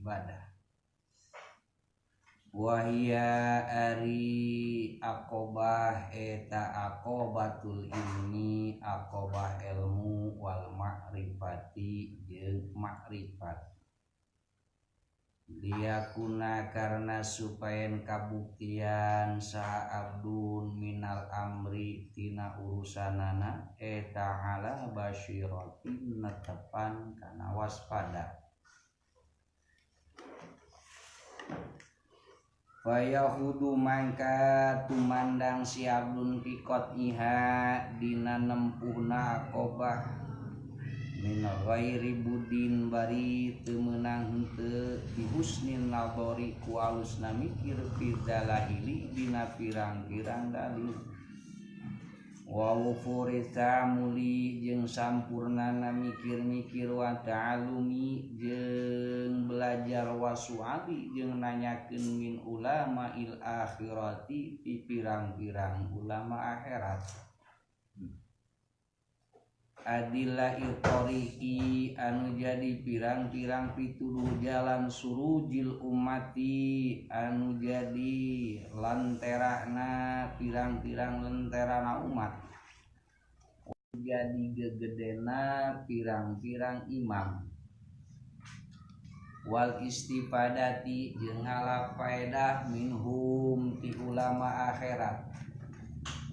ibadah. Wahia ari aqobah eta aqobatul ilmi aqobah ilmu wal ma'rifati jeung makrifat. Liyakuna karena supayen kabuktian saha abdun minal amri tina urusanana eta ala basyiratin netepan kana waspada. Fayahudu mangka tumandang si abdun pikot iha dina nempuhna aqobah min ghairi budin bari teu meunang henteu bihusnin nadhari ku alusna mikir fi dalahili dina pirang-pirang dalil wa wufuri ta'amuli jeung sampurnana mikir-mikir wa ta'alumi jeung belajar wasuali jeung nanyakeun min ulama il akhirati ti pirang-pirang ulama akhirat. Adillah itoriqi anu jadi pirang-pirang pituduh jalan surujil ummati anu jadi lanterana pirang-pirang lanterana umat jadi gegedena pirang-pirang imam wal istifadati jeung ngala faedah minhum ti ulama akhirat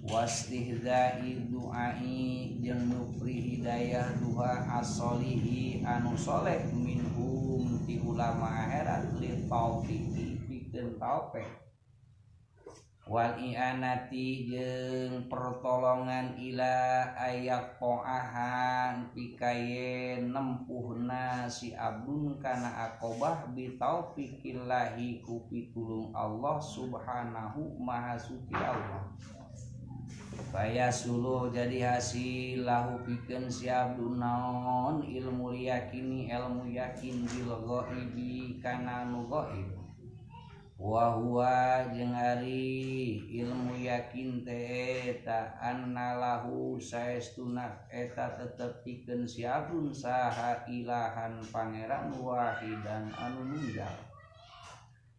wastihza'i du'ai jeung nupri hidayah duha as-solihi anu soleh minhum ti ulama akhirat li taufiqi pikeun taufik wal i'anati jeung pertolongan ila ayak qo'ahan pikaye nempuhna si abdun kana aqobah bi taufiqillahi ku pitulung Allah subhanahu maha suci Allah. Faya suluh jadi hasil lahu pikeun si abdun naon ilmu yakini ilmu yakin bil ghaibi kana nu ghaib wa huwa jeung ari ilmu yakin teh eta anna lahu saestuna eta tetep pikeun si abdun saha ilahan pangeran wahidan anu nunggal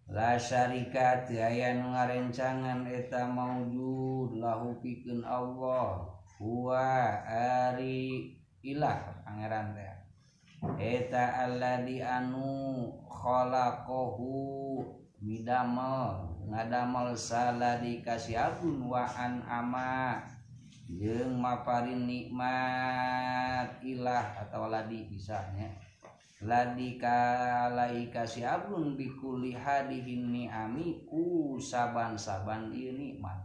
la syarika teu aya nu ngarencangan eta maujud lahu pikeun Allah huwa ari ilah pangeran teh eta alladzi anu khalaqahu midamel ngadamel saladi kasiabun wa an ama jeung maparin nikmat ilah atau ladi bisanya ladi kalai kasiabun bikuli hadihin ni'ami ku saban-saban ieu nikmat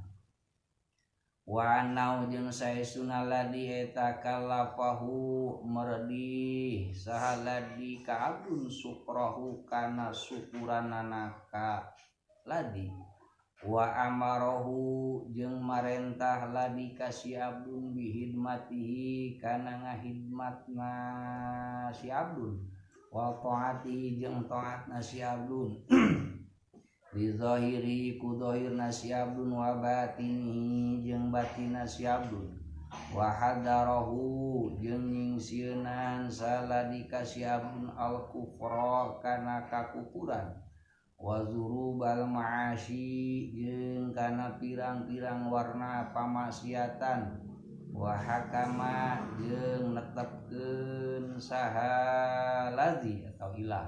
wa nau jeung saestuna ladi eta kalafahu merdi saha ladi ka abdun sukrahu kana syukuranana ka ladi wa amarahu jeung marentah ladi ka si abdun bihidmatihi kana ngahidmatna si abdun wa taati jeung taatna si abdun li zahiri ku zahirna si abdun wa batinihi jeung batinna si abdun wa hadarahu jeung nyingsieunan saladi ka si abdun al kufra kana kakufuran wa zurubal ma'asyi jeung kana pirang-pirang warna pamaksiatan wa hakama jeung netepkeun saha ladzi atau ilah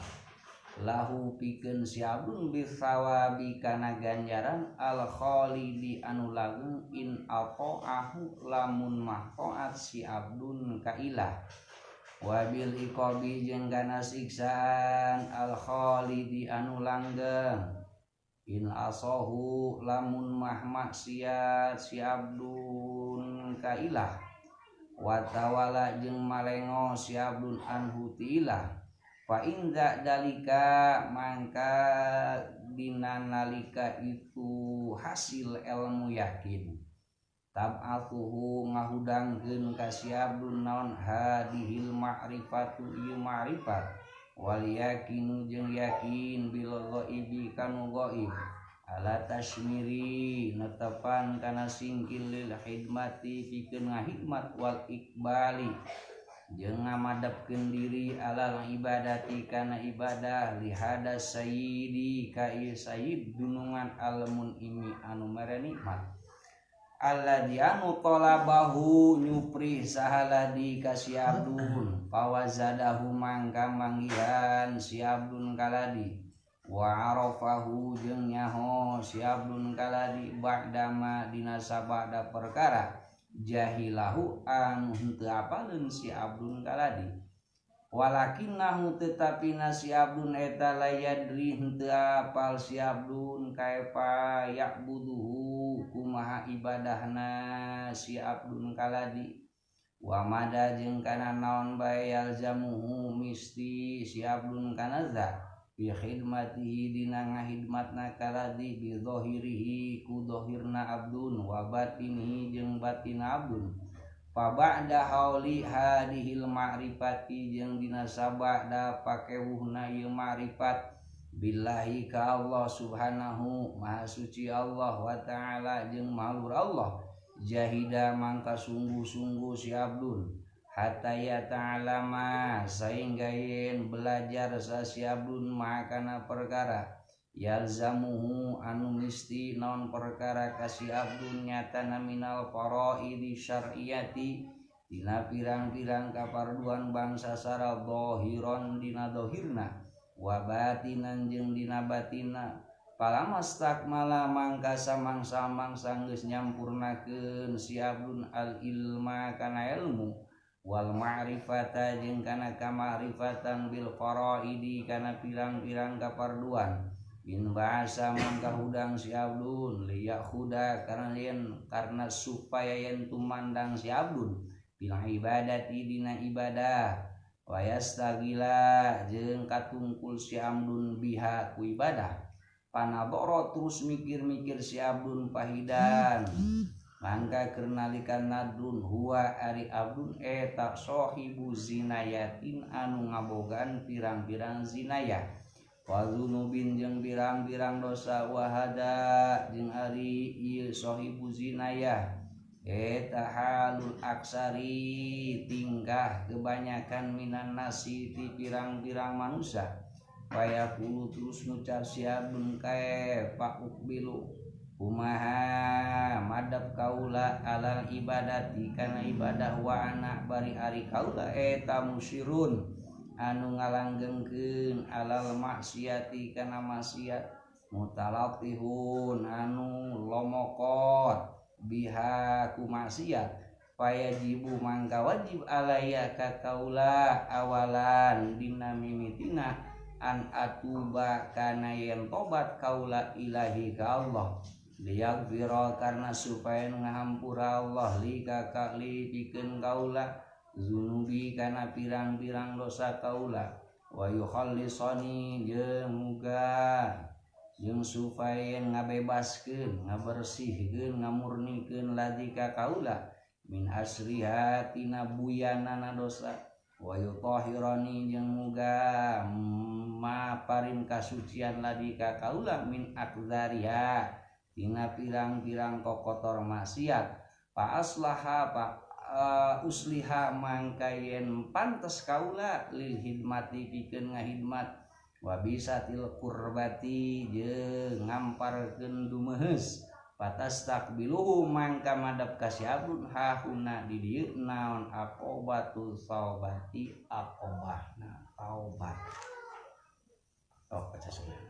lahu pikeun si abdun bisawabi kana ganjaran al khalidi anu langgeng in ata'ahu lamun mataat si abdun ka ilah wabil iqabi jeung kana siksaan al khalidi anu langgeng in asahu lamun maksiat si abdun ka ilah wa tawala jeung malengo si abdun anhu ti ilah fa inza dalika mangka dina nalika itu hasil ilmu yakin tab'atuhu ngahudangkeun ka si abdun naon hadihil ma'rifatu ieu ma'rifat wal yakinu jeung yakin bil ghaibi kanu ghaib ala tasmiri netepan kana singkil lil hidmati pikeun ngahidmat wal iqbali jeung ngamadepkeun diri alal ibadati kana ibadah lihada sayyidi ka ieu sayyid dunungan almun imi anu mere nikmat alladzi anu talabahu nyupri sahaladi ka si abdun pawazadahu mangka manggihan si abdun kaladi wa arafahu jeung nyaho si abdun kaladi ba'dama dina sabada perkara jahilahu anu henteu apaleun si abdun kaladi walakinnahu tetapi si abdun eta layadri henteu apal si abdun kaifa ya'buduhu kumaha ibadahna si abdun kaladi wa mada jeung kana naon bae yalzamuhu misti si abdun kana zat bi khidmatihi dina ngahidmatna kaladi bi dhahirihi ku dhahirna abdun wa batinihi jeung batina abdun fa ba'da hauli hadhil ma'rifati jeung dina sabada pakewuhna ieu ma'rifat billahi ka Allah subhanahu maha suci Allah wa ta'ala jeung mahlur Allah jahida mangka sungguh-sungguh si abdun hatta ya ta'alama sehingga yen belajar si abdun makana perkara yalzamuhu anu misti naon perkara kasi abdun nyatana minal faraidi syar'iyati dina pirang-pirang kaparduan bangsa sara dhahiron dina dhahirna wa batinan jeung dina batina palamastakmala mangka samang-samang geus nyampurnakeun si abdun al ilma kana ilmu wal ma'rifata jeung kana kama'rifatan bil faraidi kana pirang-pirang kaparduan bin bahasa mangka hudang si abdun liyakhuda karena supaya yen tumandang si abdun bil ibadati dina ibadah wa yastagila jeung katungkul si abdun biha ku ibadah panaboro terus mikir-mikir si abdun pahidan mangka kernalikan nadrun huwa ari abdun eta sahibu zinayatin anu ngabogaan pirang-pirang zinayah wa dzunubin jeung pirang-pirang dosa wahada jeung ari ieu sahibu zinayah eta halul aksari tingkah kebanyakan minan nasi ti pirang-pirang manusia kaya kulo terus ngucap si abdun kae pak ukbilu kumaha madab kaula alal ibadati kana ibadah wa ana bari ari kaula eta musyirun anu ngalanggengkeun alal maksiati kana maksiat mutalatihun anu lomokot biha ku maksiat payajibu mangka wajib alaya ka kaula awalan dina mimitina an atuba kana yen tobat kaula ilahi ka Allah liyaghfira karena supaya ngahampura Allah lika kali pikeun kaula zunubi kana pirang-pirang dosa kaula wa yukhallisani jeung muga jeung supaya ngabebaskeun ngabersihkeun ngamurnikeun ladika kaula min asriha tina buyanana dosa wa yutahhirani jeung muga maparin kasucian ladika kaula min akdzariha tina pirang-pirang kokotor maksiat pa aslaha pa usliha mangka yen pantes kaula lil hidmati pikeun ngahidmat wa bisatil qurbati jeung ngamparkeun dumeheus patastakbiluhu mangka madep ka si abdun hauna di dieu naon aqobatul saubati aqobahna taubat baca sunnah.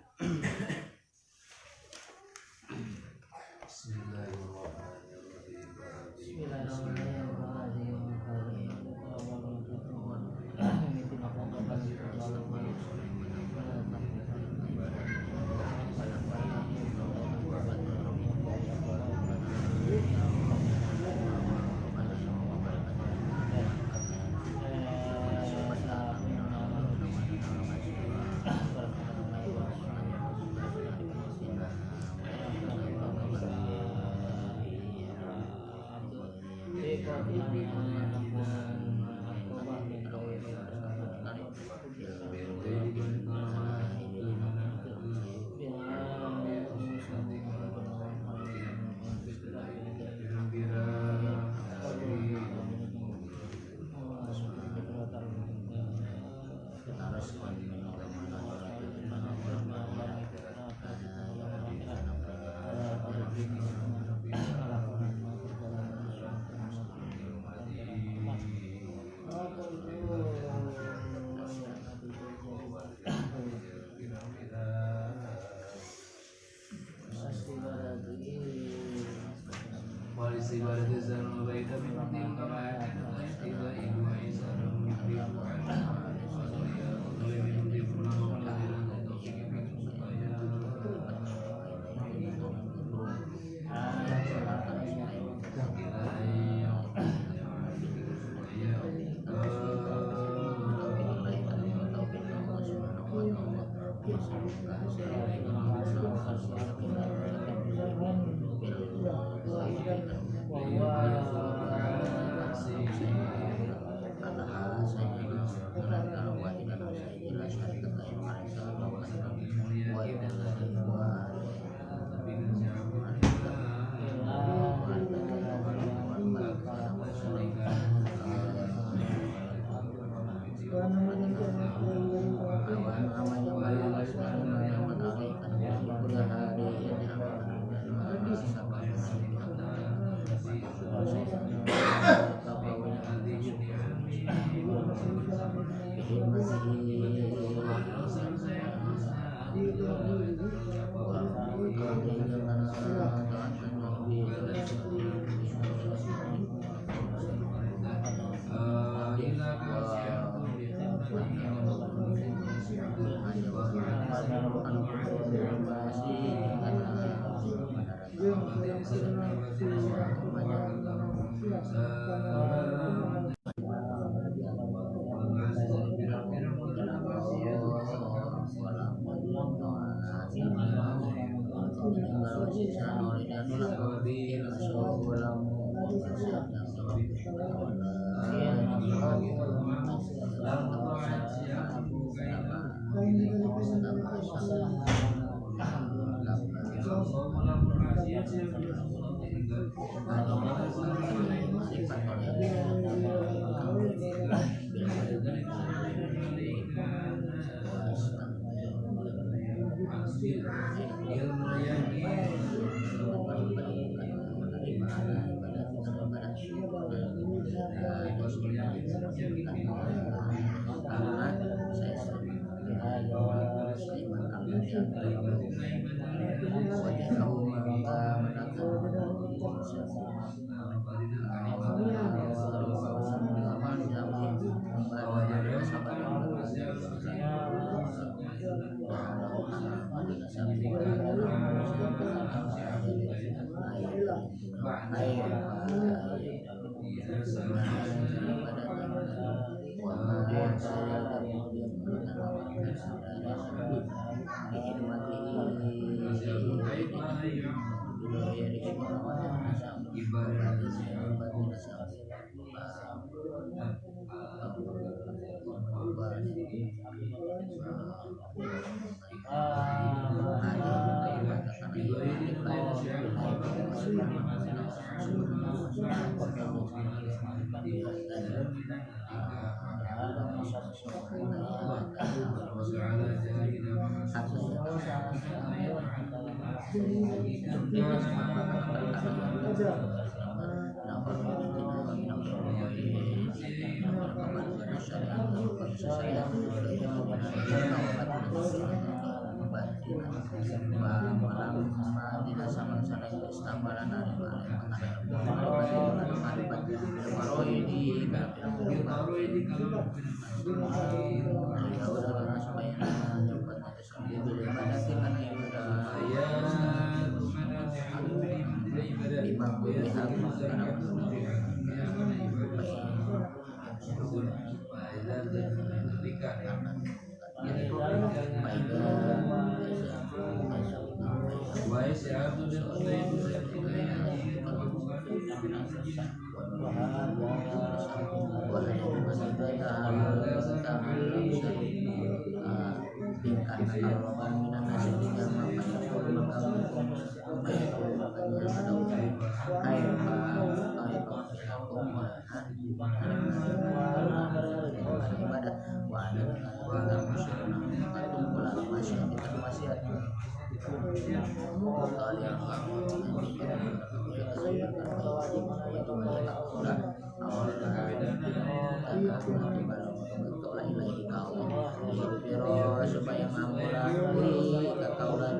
supaya ngampurani kakaulan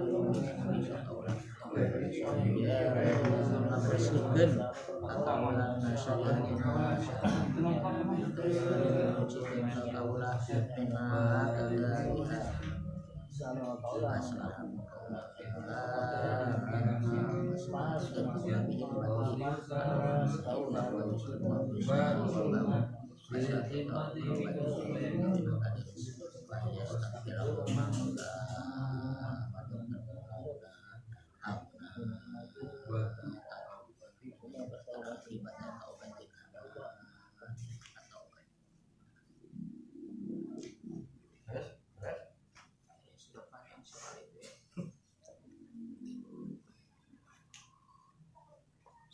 bisa kaulah ngabersihkeun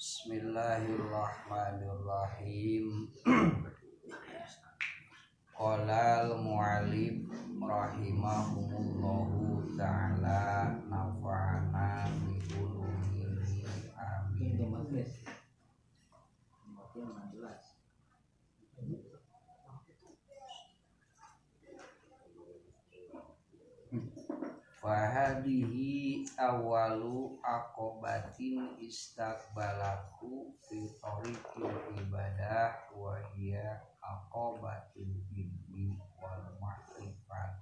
Bismillahirrahmanirrahim. Qolal mu'alif rahimahumullahu ta'ala nafa'ana bi ulumihi amin. Fahadihi awalu aqobatin istaqbalaku fi tariqil ibadah wa hiya aqobatul ilmi wal ma'rifat.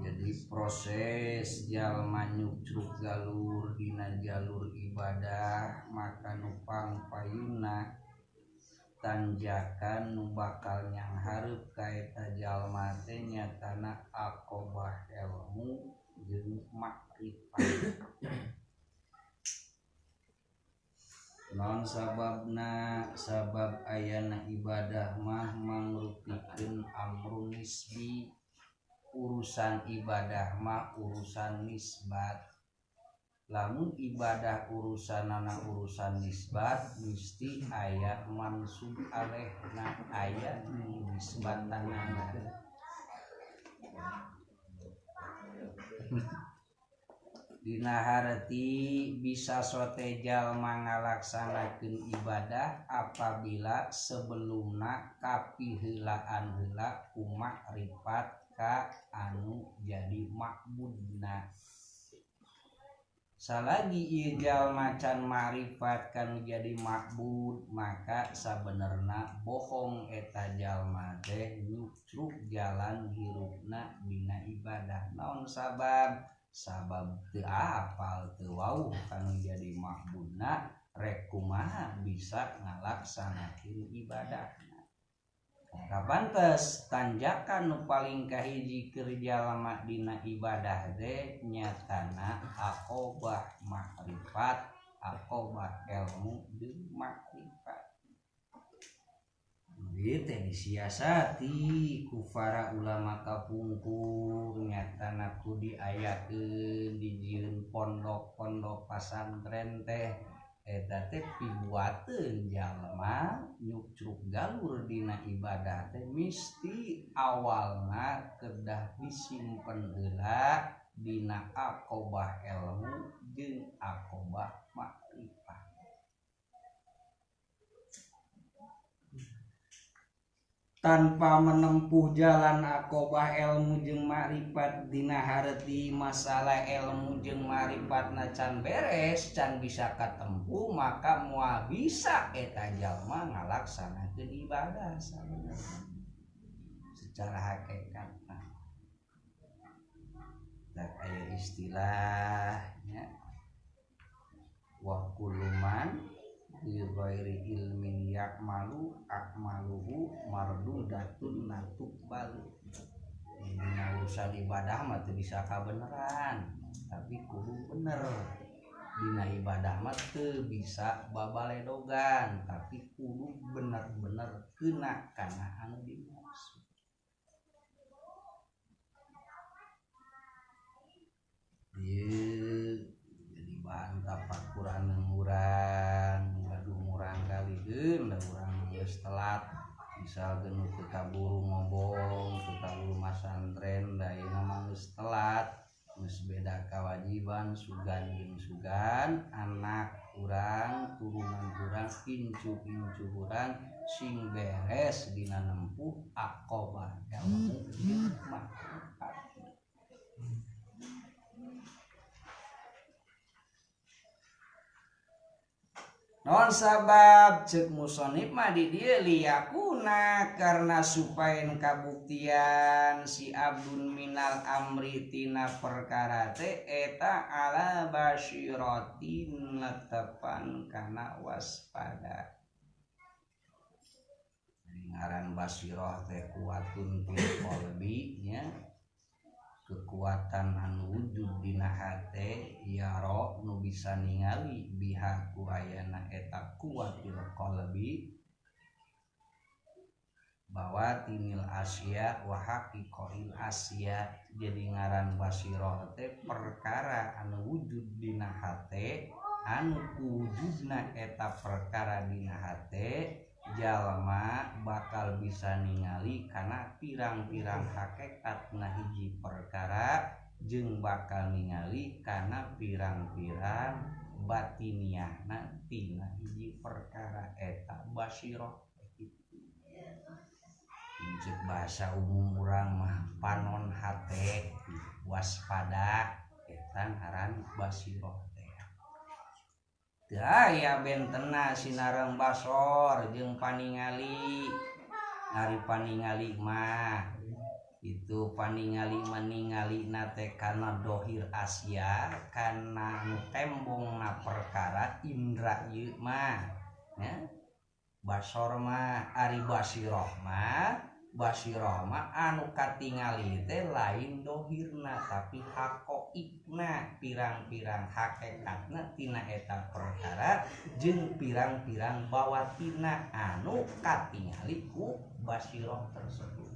Jadi proses jalma nyucruk galur dina jalur ibadah maka nupang payuna tanjakan nu bakal nyang hareup ka eta jalma teh nyatana aqobah ilmu jeung makrifat. Non sababna sabab ayana ibadah mah mangrupikeun amrun nisbi, urusan ibadah mah urusan nisbat. Lamun ibadah urusanana urusan nisbat mesti aya mansub alehna, aya nisbatanana. Dina hareuti bisa sote jalma ngalaksanakeun ibadah apabila sebelumna kapiheulaan heula ku makrifat ka anu jadi ma'budna. Salagi ieu jalma can ma'rifat kanu jadi ma'bud maka sabenerna bohong eta jalma teh nyucruk jalan hirupna dina ibadah. Naon sabab? Sabab teu apal teu wauh kanu jadi ma'budna rek kumaha bisa ngalaksanakeun ibadahna. Kapantes tanjakan nu paling kahiji keur jalma dina ibadah teh nyatana aqobah makrifat, aqobah ilmu jeung makrifat. Ieu teh disiasati ku para ulama kapungkur nyatana ku diayakeun dijieun pondok-pondok pasantren teh eta teh pibuateun jalma nyucruk galur dina ibadah teh misti awalna kedah disimpen heula dina aqobah ilmu jeung aqobah makrifat. Tanpa menempuh jalan aqobah ilmu jeung makrifat dina hareuti masalah ilmu jeung makrifat can beres can bisa katempuh maka moal bisa eta jalma ngalaksanakeun ibadah secara hakikatna. Dan aya istilahnya wa kullu man bi ghairi ilmin ya'malu akmaluhu mardudatun natuqbalu. Dina urusan ibadah mah teu bisa kabeneran, tapi kudu bener. Dina ibadah mah teu bisa babaledogan, tapi kudu bener-bener keuna kana anu dimaksud. Ieu jadi bahan tafakuran urang kalikeun da urang geus telat misalkeun teu kaburu ngobong teu kaburu masantren da ieu mah geus telat geus beda kawajiban sugan jeung sugan anak urang turunan urang incu-incu urang sing beres dina nempuh aqobah ilmu jeung makrifat. non sabab cek musonib mah di dieu liyakuna karena supaya kabuktian si abdun minal amri tina perkara teh eta ala basyiratin netepan kana waspada. Ngaran basyirah teh kuatun fil qalbi nya kekuatan anu wujud dina hate yara nu bisa ningali biha ku ayana eta kuatil qalbi bahwa tinil asya wa haqiqatil asya. Jadi ngaran basyirah teh perkara anu wujud dina hate anu wujudna eta perkara dina hate jalma bakal bisa ningali karena pirang-pirang hakikatna hiji perkara jeung bakal ningali karena pirang-pirang batiniahna tina hiji perkara eta basyirah. Cek bahasa umum urang mah panon hate waspada eta ngaran basyirah. Ya bentena sinareng basor jeung paningali ngari paningali mah itu paningali meningali nate kana dohir asya kana nu tembongna perkara indra ieu mah ya. Basor mah ari basyirah mah anu katingali teh lain dohirna tapi hakoikna pirang-pirang hakikatna tina eta perkara jeung pirang-pirang bawatina anu katingali ku basyirah tersebut.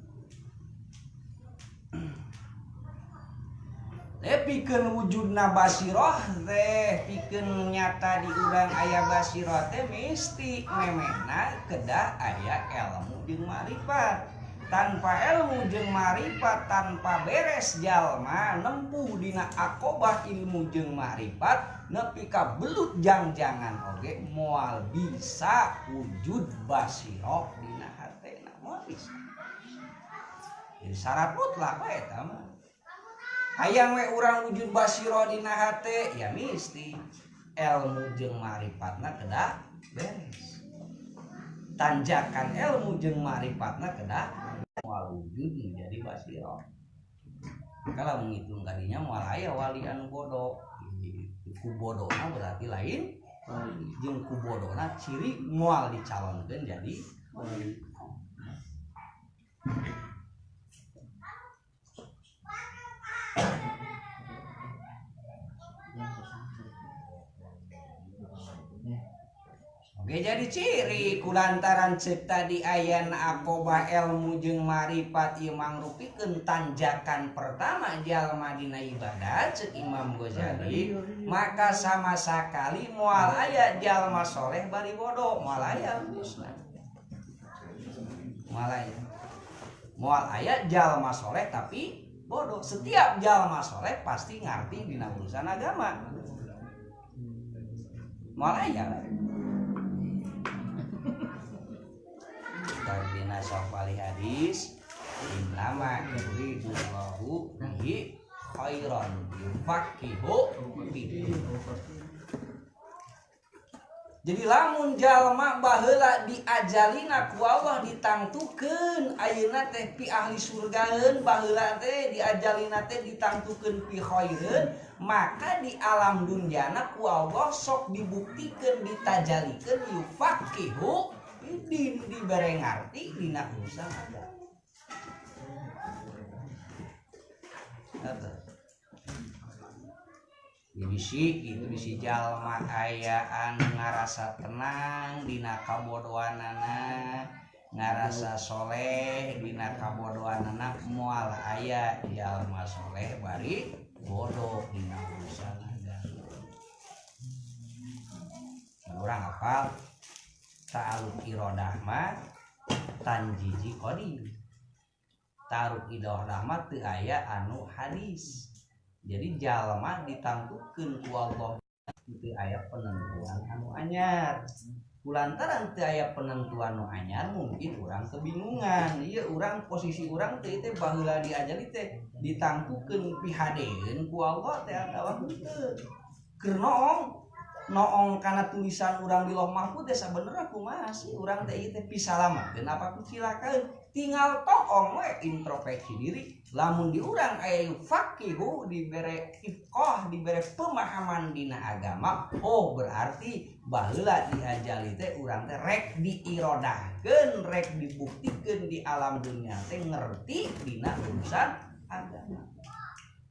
Pikeun wujudna basyirah teh pikeun nyata di urang aya basyirah teh mesti memehna kedah aya ilmu jeung marifat. Tanpa ilmu jeung marifat tanpa beres jalma nempuh dina aqobah ilmu jeung marifat nepi ka belut jangjangan oge moal bisa wujud basyirah dina hatena moal bisa. Jadi syarat mutlak we eta mah. Hayang we urang wujud basyirah dina hate ya mesti ilmu jeung marifatna kedah beres. Tanjakan ilmu jeung marifatna kedah moal wujud menjadi basyirah. Kalau menghitung kadinya moal aya wali anu bodoh. Ku bodona berarti lain jeung ku bodona ciri moal dicalonkeun jadi wali. Oke jadi ciri kulantaran cek tadi ayana aqobah ilmu jeung marifat ieu mangrupikeun tanjakan pertama jalma dina ibadah cek Imam Ghazali maka sama sakali moal aya jalma soleh bari bodoh moal aya geusna. Moal aya jalma soleh tapi bodoh. Setiap jalma soleh pasti ngarti dina urusan agama. Moal aya dina safali hadis innama yuridullahu bihi khairan yufaqihu fiddin. Jadi lamun jalma baheula diajalina ku Allah ditangtukeun ayeuna teh pi ahli surgaeun baheula teh diajalina teh ditangtukeun pi khaireun maka di alam dunyana ku Allah sok dibuktikeun ditajalikeun yufaqihu fiddin dibere ngarti dina urusan agama. Bisi jalma aya anu ngarasa tenang dina kabodohanana, ngarasa soleh dina kabodohanana moal aya jalma soleh bari bodoh dina urusan agama. Urang hafal ta'aluk irodah mah tanjiji qadim. Ta'aluk irodah mah teu aya anu hadis. Jadi jalma ditangtukeun ku Allah teu aya penentuan anu anyar. Kulantaran teu aya penentuan anu anyar mungkin urang kebingungan. Ieu urang posisi urang teh baheula diajali teh ditangtukeun pihadeun ku Allah teh atawa henteu. Keur naon? noong kana tulisan urang di Lauh Mahfuz teh sabenerna kumaha sih urang teh ieu teh pisalamatkeun apa kucilakeun tinggal toong we introspeksi diri lamun di urang aya faqihu dibere ifqah dibere pemahaman dina agama oh berarti baheula diajali teh urang teh rek diirodahkeun rek dibuktikeun di alam dunia teh ngerti dina urusan agama.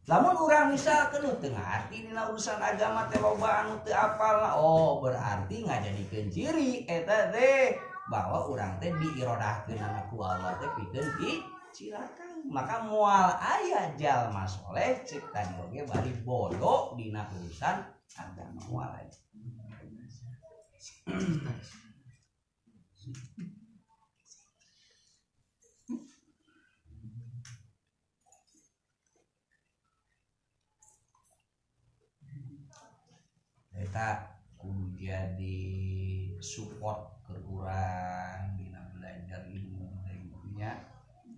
Lamun urang misalkeun teu ngarti dina urusan agama teh loba anu teu apal oh berarti ngajadikeun ciri eta teh bahwa urang teh diirodahkeun ku Allah teh pikeun dicilakan maka moal aya jalma soleh cek tadi oge bari bodoh dina urusan agama moal aya. Eta kudu jadi support ke urang dina belajar ilmu nya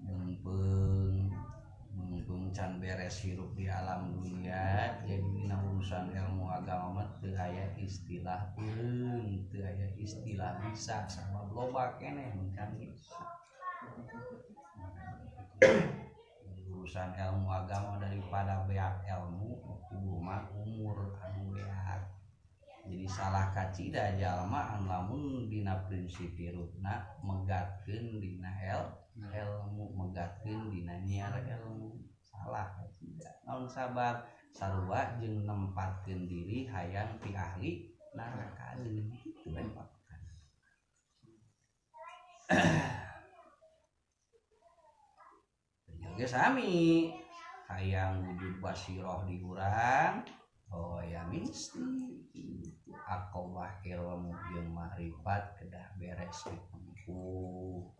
mumpung can beres hirup di alam dunia jadi dina urusan ilmu agama mah teu aya istilah teu aya istilah bisa sama loba keneh can bisa urusan ilmu agama daripada beak ilmu kudu mah umur anu beak jadi salah kacida jalma lamun dina prinsip hirupna megatkeun dina ilmu megatkeun dina nyiar ilmu salah kacida naon sabab sarua jeung nempatkeun diri hayang ti ahli neraka kitu bae patokan. Oge sami hayang wujud basiroh di urang oh ya mesti aqobah ilmu jeung makrifat kedah beres ditempuh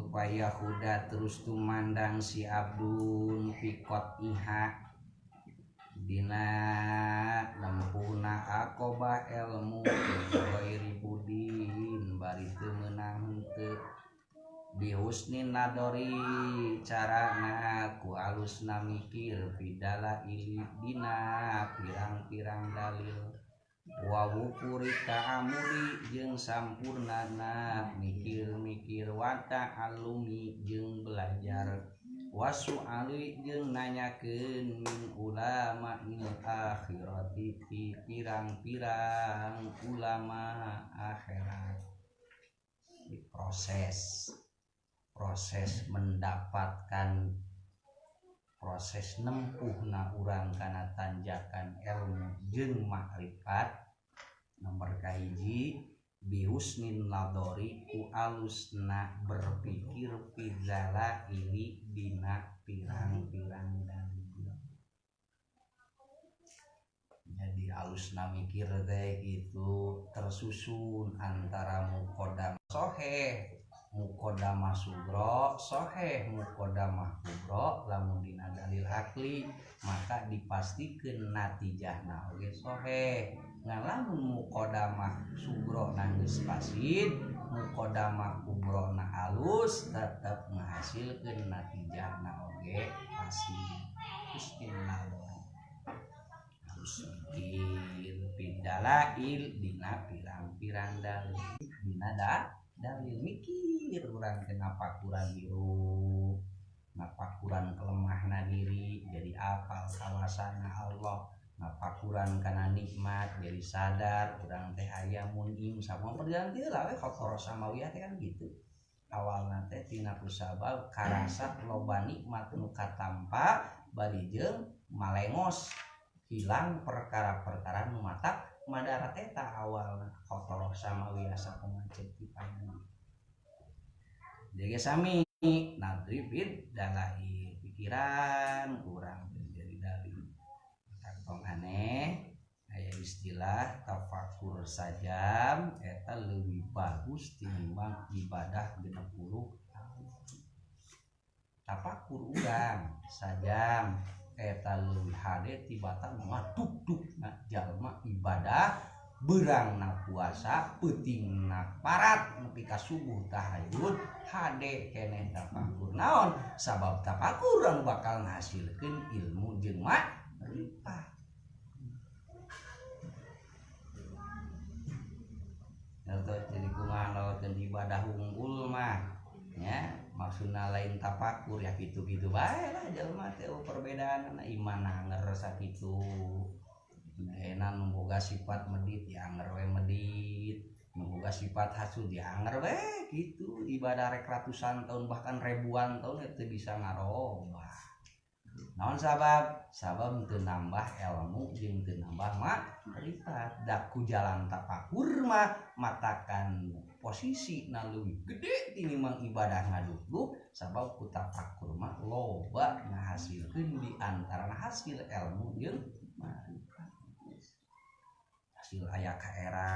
payahuda terus tumandang si abdun pikot iha dina nempuhna aqobah ilmu ghairi budin bari teu meunang henteu bihusnin nadori carana ku alusna mikir fidala ili dina pirang-pirang dalil wa wukuri ta'amuli jeung sampurnana mikir-mikir wa ta'allumi jeung belajar wasu ali jeung nanyakeun min ulama il akhirati ti pirang-pirang ulama akhirat proses mendapatkan proses nempuhna urang kana tanjakan ilmu jeung makrifat nomor kahiji bihusnin nadori ku alusna berpikir fizala ini dina pirang-pirang dalil jadi alusna mikir teh itu tersusun antara muqaddamah soheh muqaddamah sugro soheh muqaddamah kubro lamun dina dalil akli maka dipastikeun natijahna oge soheh ngalamun muqaddamah sugro na geus fasid muqaddamah kubro na alus tetep ngahasilkeun natijahna oge fasid bismillah harus mikir pindalail dina pirang-pirang dalil dina dalil mikir urang kenapa kurang hirup ngapa kurang kelemahna diri jadi apal kawasana Allah ngapa kurang kana nikmat jadi sadar urang teh aya munim sama perganti lah we faktor samawiyah teh kan gitu awalna teh tina kusabab karasa loba nikmat nu katampa bari jeung malengos hilang perkara-perkara nu matak madarat eta awalna faktor samawiyah sakumaha cetipan jadi sami nadrifid dalai pikiran kurang jadi dalil kantong aneh aya istilah tafakur sajam eta leuwih bagus tinimbang ibadah 60 tahun tafakur urang sajam eta leuwih hade tibatan matuk-tuk jalma ibadah beurangna puasa peutingna parat nepi ka subuh tahajud hade keneh tafakur naon sabab tafakur anu bakal ngahasilkeun ilmu jeung makrifat lipat. Jadi kumaha lawan ibadah unggul mah nya maksudna lain tapakur ya gitu-gitu bae lah jelema teh perbedaan iman anger sakitu enan boga sifat medit ya anger we medit boga sifat hasud ya anger we gitu ibadah rek ratusan tahun bahkan ribuan tahun itu bisa ngarobah. Naon sabab teu nambah ilmu jeung teu nambah makrifat da ku jalan tapakur mah matakan posisi na leuwih gede tinimbang ibadah ngadugdug sabab ku tapakur mah loba ngahasilkeun di antara hasil ilmu jeung makrifat hasil aya ka era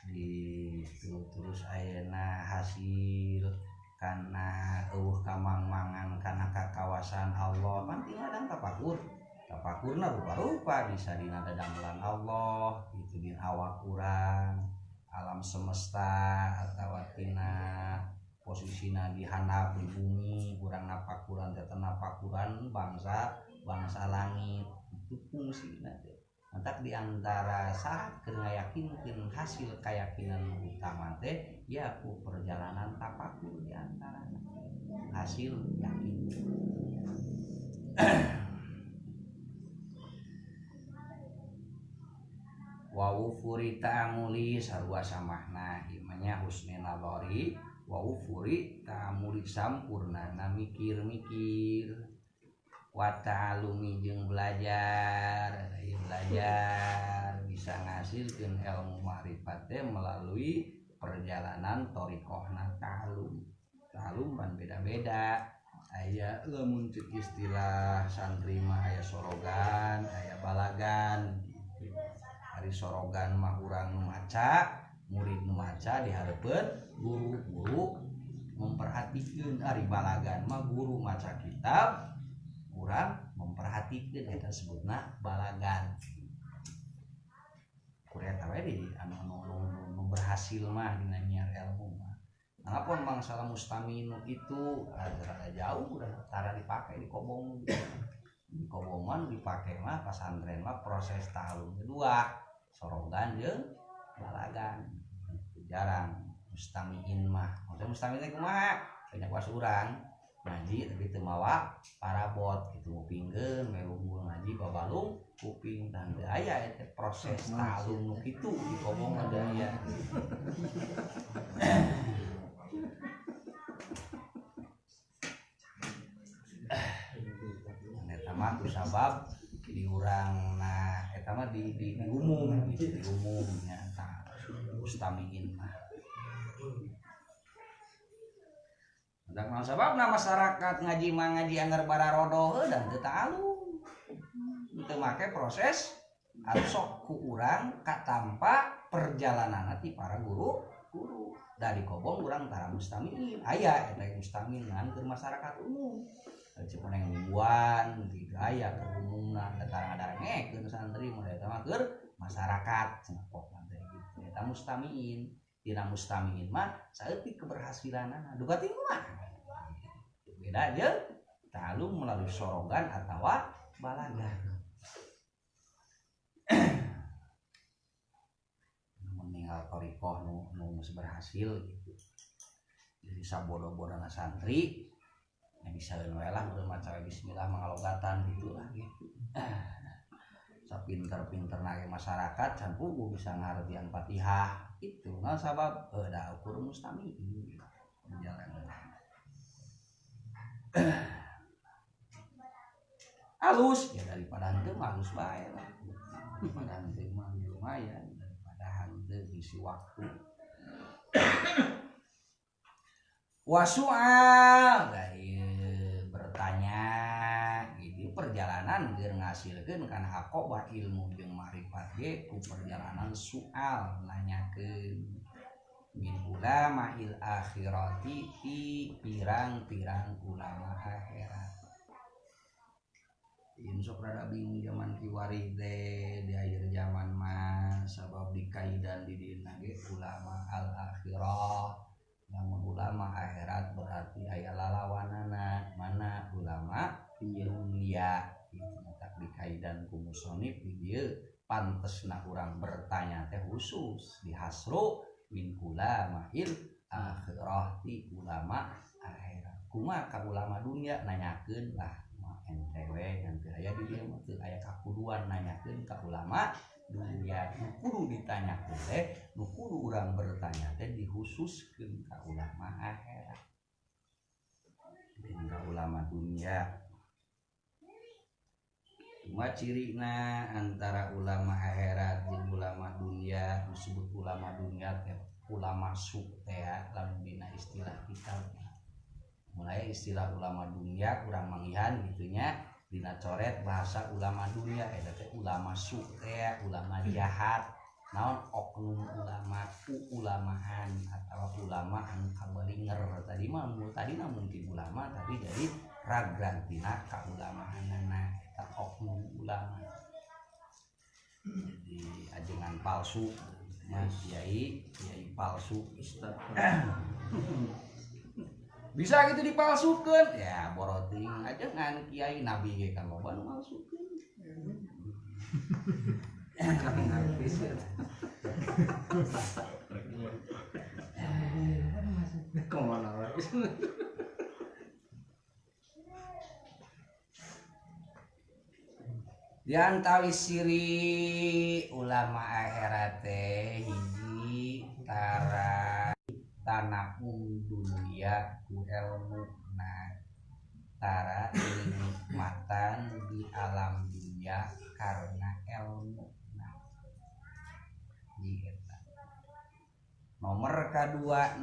di terus ayeuna hasil karena kamang-mangan karena kekawasan Allah penting ada tapakurna rupa-rupa bisa dina dadangulan Allah itu di awak urang alam semesta atau tina posisina di handap di bumi urang napakuran teh napakuran bangsa langit itu fungsina teh mantak di antara saat keur ngayakinkeun hasil keyakinan utama teh ya ku perjalanan tapakur di antara hasil yakin. Wa ufuri ta'amuli sarua samahna imanya husni nadhari wa ufuri ta'amuli sampurna na mikir-mikir wa ta'alumi jeung belajar bisa ngasilkeun ilmu ma'rifat teh melalui perjalanan thariqahna ta'alum ban beda-beda aya lamun ceuk istilah santri mah aya sorogan aya balagan ari sorogan mah urang nu maca murid nu maca di hareupeun guru memperhatikeun ari balagan mah guru maca kitab urang memperhatikeun eta sebutna balagan kurea we di anu berhasil mah dina nyiar ilmu mah ngapun mangsala mustaminu itu rada jauh udah tara dipake di kobong di kobongan dipake mah pasantren mah proses ta'alum kedua sorogan jeung balagan jarang mustamiin mah maksudna mustamiin teh kumaha banyak was urang ngaji tapi teu mawa parabot kitu ngupingkeun melu ngaji babalung kuping dan aya eta proses ta'alum nu kitu di kobongan aya eta mah kusabab di urang nah eta mah di umum gitu di umumnya tah mustamiin mah dan sababna masyarakat ngaji anggar bararodo dan teu ta'alum teu make proses anu sok ku urang katampa perjalananna ti para guru dari kobong urang tara mustamiin aya eta mustamiin ngan masyarakat umum cuma yang mingguan gitu aya ke umumna tara ngadarengkeun santri mulai eta mah keur masyarakat cenah nanti gitu eta mustamiin tina mustamiin mah saeutik keberhasilanana duka tinggal mah beda aja ta'alum melalui sorogan atau balagan meninggal thariqah nu berhasil gitu jadi sabodo-bodona santri yang bisa we lah udah maca bismillah mangalogatan gitu lah gitu sapinter-pinter nage masyarakat can puguh bisa ngartian Fatihah itu nah sabab da ukur mustamiin jalan halus ya daripada henteu halus bae lah daripada henteu mah lumayan daripada henteu isi waktu wasu'al bertanya gitu perjalanan keur ngasilkeun kana aqobah ilmu jeung makrifat ge ku perjalanan soal nanyakeun min ulama il akhirati ti pirang-pirang ulama akhirat insok rada bingung zaman kiwari teh di akhir zaman mah sabab dikaidan di dina ge ulama al akhirah namun ulama akhirat berarti aya lalawanana mana ulama dunia itu tak dikaidan dan kumusonif dia pantesna urang bertanya teh khusus di hasro min ulama'il akhirah ti ulama akhirat kumaha ka ulama dunia nanyakeun lah NTW yang aya di dieu mah teu aya kakuduan nanyakeun ka ulama dunia nu kudu ditanyakeun teh nu kudu urang bertanya teh dikhususkeun ka ulama akhirat dan ka ulama dunia. Cuma cirina antara ulama akhirat jeung ulama dunia disebut ulama dunia teh ulama su teh lamun dina istilah kita mulai istilah ulama dunia kurang manggihan gitunya dina coret bahasa ulama dunia eta teh ulama su teh ulama jahat naon oknum ulama ulamaan atau ulama anu kabalinger tadi mah mungkin ulama tapi jadi ragrantina ka ulamaanna eta oknum ulama jadi ajengan palsu mas kiai palsu bisa gitu dipalsukeun ya boroting aja ngan kiai nabi ge kan loba nu malsukeun kemana lagi di antawis ciri ulama akhirat teh hiji tara tanahum dunia ku ilmu tara nikmatan di alam dunia karena ilmu nomor kedua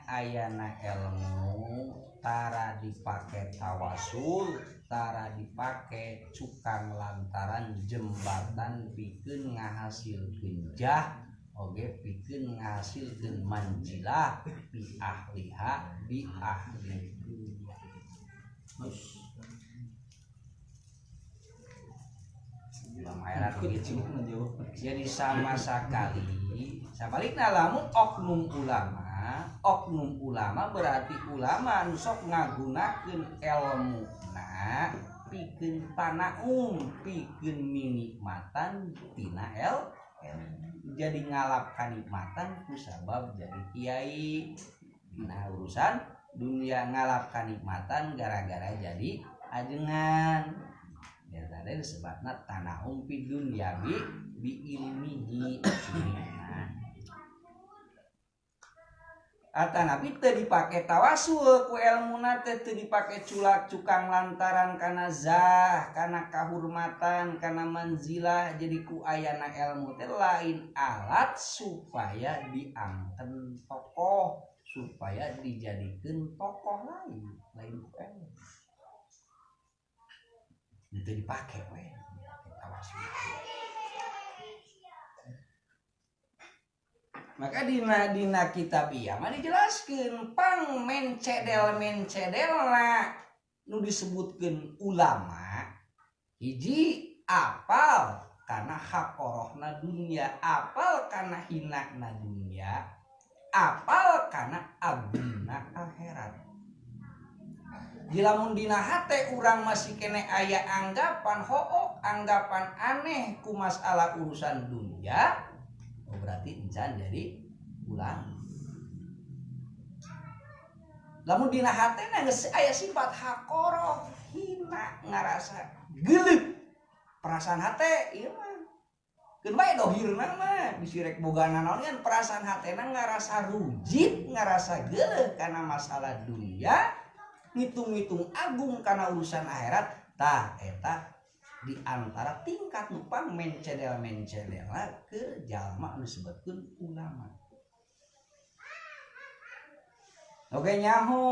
ayana ilmu tara dipake tawasul tara dipake cukang lantaran jembatan pikeun ngahasilkeun jah oge pikeun ngahasilkeun manjilah bi ahliha bi ahli dunya jadi sama sekali sabalikna lamun oknum ulama berarti ulama anu sok ngagunakeun elmuna pikeun tanaum pikeun minikmatan tina jadi ngalap kanikmatan kusabab jadi kiai dina urusan dunia ngalap kanikmatan gara-gara jadi ajengan ya tadi disebutna tanahum fi dunya bi ilmihi atanapi teu dipake tawasul ku ilmuna teh teu dipake cukang lantaran kana zah kana kahormatan kana manzilah jadi ku ayana ilmu teh lain alat supaya diangken tokoh supaya dijadikeun tokoh lain ilmu itu dipake we tawasul maka dina kitab ieu mah dijelaskeun pang mencedel-mencedelna nu disebutkeun ulama hiji apal kana haqorohna dunia apal kana hinakna dunia apal kana abdina akhirat jilamun dina hate urang masih kene aya anggapan hook anggapan aneh ku masalah urusan dunia berarti encan jadi ulama lamun dina hatena geus aya sifat haqoroh hina ngarasa geuleuh perasaan hate ieu mah keun bae dohirna mah bisi rek bogana naon kan perasaan hatena ngarasa rujit ngarasa geuleuh kana masalah dunia ngitung-ngitung agung kana urusan akhirat tah eta di antara tingkat nupang mencedel-mencedelna ke jalma anu disebutkeun ulama. Oke nyaho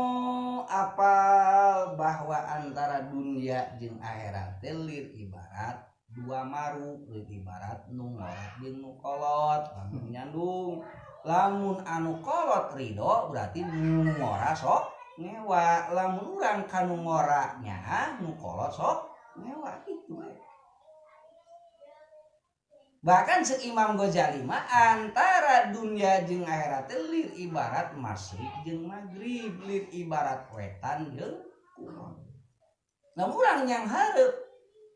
apal bahwa antara dunia jeung akhirat teh lir ibarat dua maru lir ibarat nu ngora jeung nu kolot lamun nyandung lamun anu kolot ridho berarti nu ngora sok ngewa lamun urang kanu ngora nya nu kolot sok ngewa gitu bahkan Imam Ghazali mah antara dunia jeung akhirat lir ibarat masyrik jeung maghrib lir ibarat wetan jeung kulon nah urang yang hareup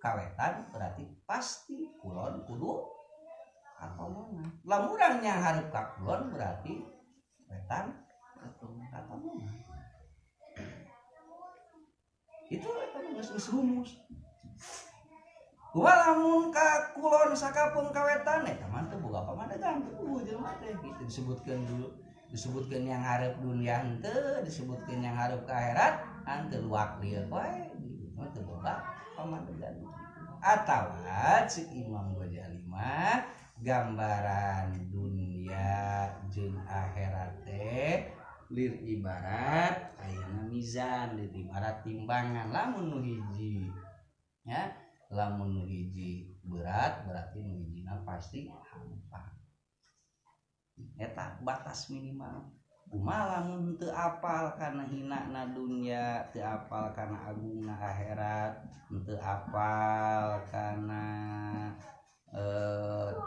kawetan berarti pasti kulon kudu katomongan. Lamun urang yang hareup ka kulon berarti wetan katomongan. Itu eta geus rumus. Walamun ka kulon sakapeung kawetan eta mah teu boga pamadegan teu jelema teh gitu disebutkeun dulu. Disebutkeun yang hareup dunia henteu, disebutkeun yang hareup ka akhirat henteu luak lieu wae gitu. Mah teu boga pamadegan. Atawa cik Imam Ghazali mah gambaran dunia jeung akhirat teh lir ibarat ayeuna mizan, lir ibarat timbangan. Lamun nu hiji ya, lamun nu hiji berat berarti nu hijina pasti hampa. Eta batas minimal. Kumaha lamun teu apal kana hinana dunia, teu apal kana agungna akhirat, teu apal kana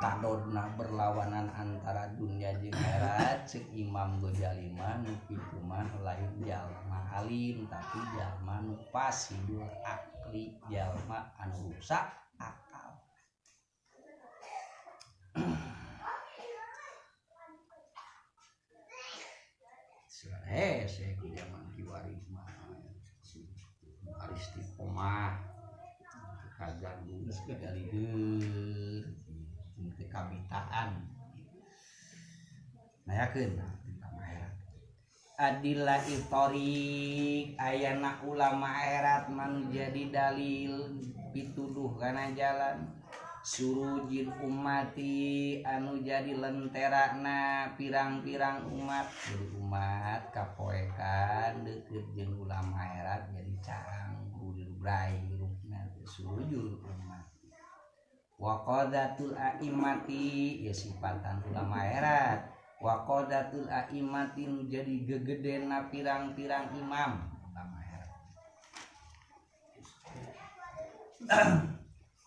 tadodna berlawanan antara dunia jeung akhirat, cek Imam Ghazali mah nu kitu mah lain jalma alim tapi jalma nu fasidul akli, jalma anu rusak akal. Saya zaman kiwari mah istiqomah kaganggu segaligeun teu kabitaan nayakeun tentang akhirat. Adillah itorik ayana ulama akhirat man jadi dalil pituduh kana jalan surujil umati anu jadi lenterana pirang-pirang umat. Jadi umat kapoekan deukeut jeung ulama akhirat jadi canggu dirubai hirupna surujul umat. Wa qadatul a'immati ya sifatan ulama akhirat. Wa qadatul a'immati nu jadi gegedena pirang-pirang imam ulama akhirat.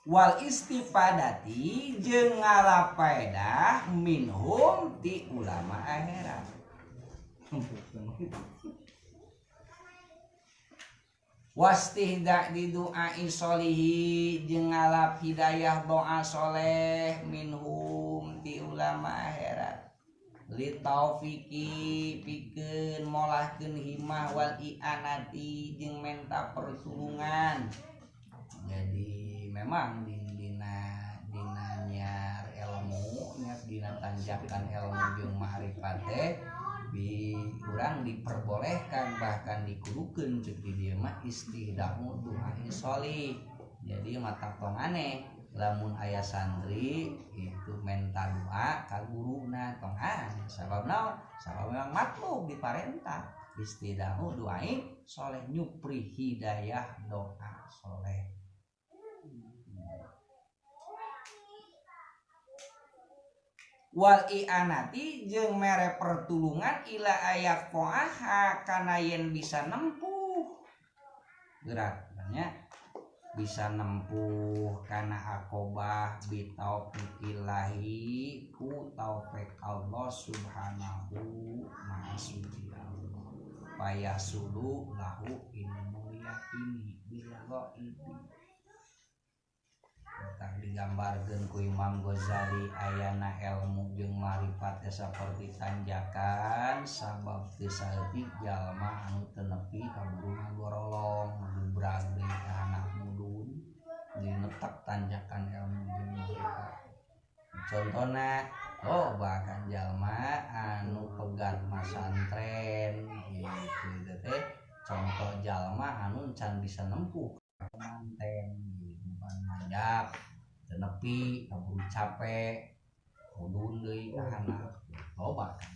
Wal istifadati jeung ngalapaedah minhum ti ulama akhirat. Wastihda di doa isolihi jeung ngalap hidayah doa soleh minhum ti ulama akhirat. Li taufiki pikeun molahkeun himah wal i'anati jeung menta pertulungan. Jadi memang dinanya ilmu nya dina tanjakan ilmu jeung ma'rifat teh urang diperbolehkan bahkan dikudukeun ceuk di dieu mah istihdamu doa sholih. Jadi mata tongane lamun aya santri itu menta doa ka guruna tong sababna sabab memang matlub diparentah istihdamu doa sholih nyupri hidayah doa sholih. Wal i'anati jeung mere pertulungan ila ayat qoaha kana yen bisa nempuh geraknya bisa nempuh kana akobah bitaufiqillahi ku taufik Allah subhanahu maha suci Allah payasulu lahu ilmu yakini bila ghaibi. Tak digambarkeun ku Imam Ghazali ayana ilmu jeung marifat saperti tanjakan sabab teu saeutik jalma anu teu nepi ka guruna gorolong bubrag deui ka anak mudun dinetek tanjakan ilmu jeung marifat. Contona bahkan jalma anu pegat masantren gitu teh contoh jalma anu can bisa nempuh manten manjak tenepi kaburu capek udun deui ka anak loba kan.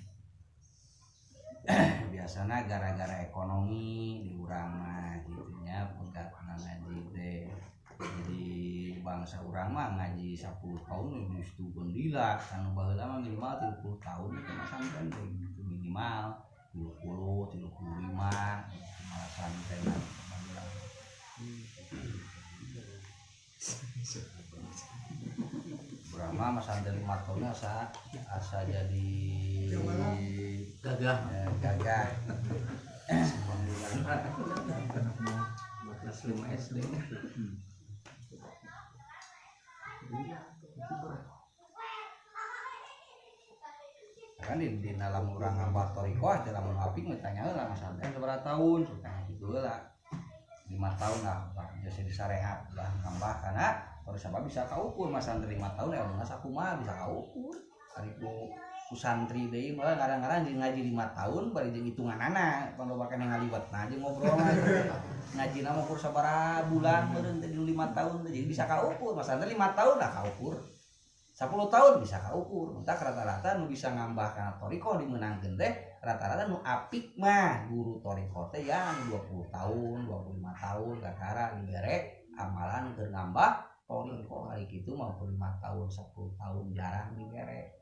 Biasana gara-gara ekonomi di urang mah kitu nya pegatna ngaji teh. Jadi bangsa urang mah ngaji 10 tahun geus tukeun lila anu baheula mah minimal 30 tahun itu masantren teh gitu minimal 30 35 malah santren Brahma mas santri 5 tahun asa jadi gagah. Kelas 5 SD. kan di dalam orang ngambah torikoh dalam apik tanya lah Mas Andre berapa tahun tanya gitu lah 5 tahun lah jadi disarehat lah ngambah karena terus apa bisa kaukur Mas Andre 5 tahun ya nggak sakumaha bisa kaukur ku santri deui malah kadang-kadang ngaji 5 tahun bari jeung hitungan anak panu bakal ngaliwat nah jeung ngobrol ngaji na mah kur sabaraha bulan meureun teh 5 tahun jadi bisa kaukur Mas Andre 5 tahun lah kaukur 10 tahun bisa kaukur entah rata-rata nu bisa ngambah kana toriko dimeunangkeun teh rata-rata nu apik mah guru toriko teh yang 20 tahun 25 tahun kakara digere amalan keur ngambah toriko hari kitu mah 5 tahun 10 tahun jarang digere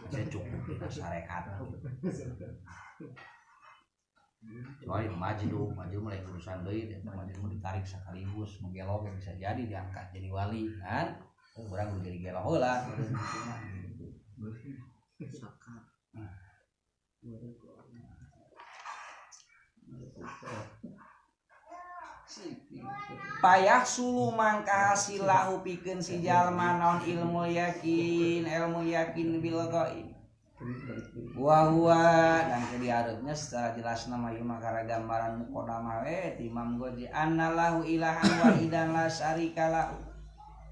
saya cukup kita syariat kecuali maju mulai urusan deui maju ditarik sekaligus menggelok bisa jadi diangkat jadi wali kan urang jadi gelok heula payah sulu mangka hasilahu pikeun si jalma naon ilmu yakin bil ghaib wa huwa dan dihareupeuna secara jelas nama ieu makara gambaran muqaddamah we Imam Ghazali annalahu ilahan wahidan la syarika lahu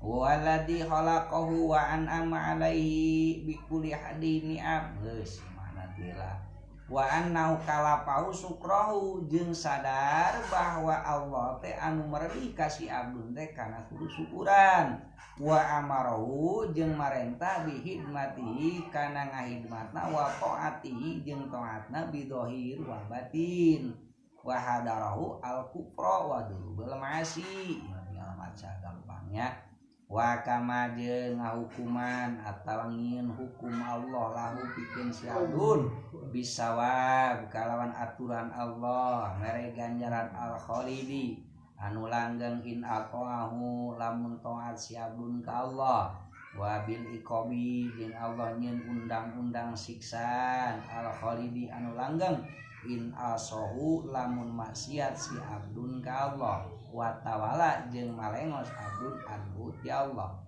waladzi khalaqahu wa an'ama alaihi bi kulli hadin ni'am geus mana tila wa annahu kalapahu sukrahu jeung sadar bahwa Allah teh anu meuli ka si abdun teh kana kudu syukuran wa amarahu jeung marentah bi hidmatihi kana ngahidmatna wa taatihi jeung taatna bi dhahir wa batin wa hadarahu al kufra wa durul ma'asi ya maca gampangnya wa kama jeung ngahukuman atawa ngieun hukum Allah lahu pikeun si abdun bisawab kalawan aturan Allah mere ganjaran al khalidi anu langgeng in aqahu lamun taat si abdun ka Allah wa bil iqabi jeung Allah nyeun undang-undang siksaan al khalidi anu langgeng in asahu lamun maksiat si abdun ka Allah wa tawala jeung malengos abdun anhu ti Allah